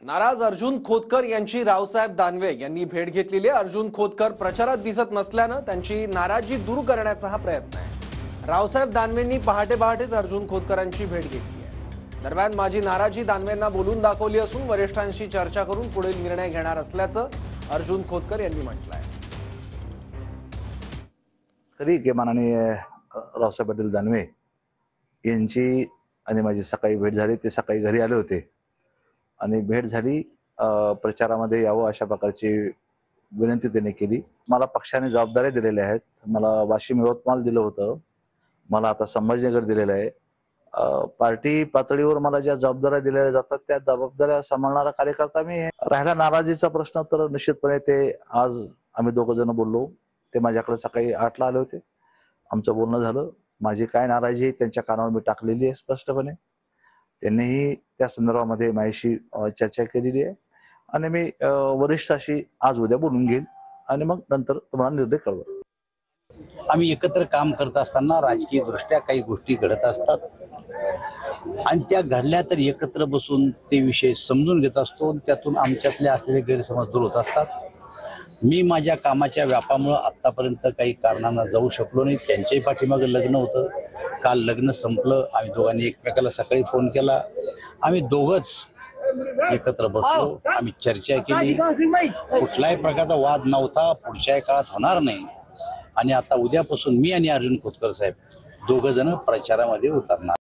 नाराज अर्जुन खोतकर यांची रावसाहेब दानवे यांनी भेट घेतलेली आहे। अर्जुन खोतकर प्रचारात दिसत नसल्याने त्यांची नाराजी दूर करण्याचा हा प्रयत्न आहे। रावसाहेब दानवेंनी पहाटेच अर्जुन खोतकरांची भेट घेतली आहे। दरम्यान माझी नाराजी दानवेंना बोलून दाखवली असून वरिष्ठांशी चर्चा करून पुढील निर्णय घेणार असल्याचं अर्जुन खोतकर यांनी म्हटलं आहे। खरी की माननीय रावसाहेब पाटील दानवे यांची आणि माझी सकाळी भेट झाली। ते सकाळी घरी आले होते आणि भेट झाली। प्रचारामध्ये यावं अशा प्रकारची विनंती त्यांनी केली। मला पक्षाने जबाबदाऱ्या दिलेल्या आहेत। मला वाशिम यवतमाळ दिलं होतं, मला आता संभाजीनगर दिलेलं आहे। पार्टी पातळीवर मला ज्या जबाबदाऱ्या दिलेल्या जातात त्या जबाबदाऱ्या सांभाळणारा कार्यकर्ता मी आहे। राहिला नाराजीचा प्रश्न तर निश्चितपणे ते आज आम्ही दोघं जण बोललो। ते माझ्याकडे सकाळी 8 ला आले होते, आमचं बोलणं झालं। माझी काय नाराजी आहे त्यांच्या कानावर मी टाकलेली आहे स्पष्टपणे। त्यांनीही त्या संदर्भामध्ये माझ्याशी चर्चा केलेली आहे आणि मी वरिष्ठाशी आज उद्या बोलून घेईन आणि मग नंतर तुम्हाला निर्णय कळवू। आम्ही एकत्र काम करत असताना राजकीय दृष्ट्या काही गोष्टी घडत असतात आणि त्या घडल्या तर एकत्र बसून ते विषय समजून घेत असतो। त्यातून आमच्यातले असलेले गैरसमज दूर होत असतात। मी माझ्या कामाच्या व्यापामुळे आत्तापर्यंत काही कारणांना जाऊ शकलो नाही। त्यांच्याही पाठीमागे लग्न होतं, काल लग्न संपलं। आम्ही दोघांनी एकमेकाला सकाळी फोन केला, आम्ही दोघंच एकत्र बसलो, आम्ही चर्चा केली। कुठल्याही प्रकारचा वाद नव्हता, पुढच्या काळात होणार नाही। आणि आता उद्यापासून मी आणि अर्जुन खोतकर साहेब दोघं जण प्रचारामध्ये उतरणार।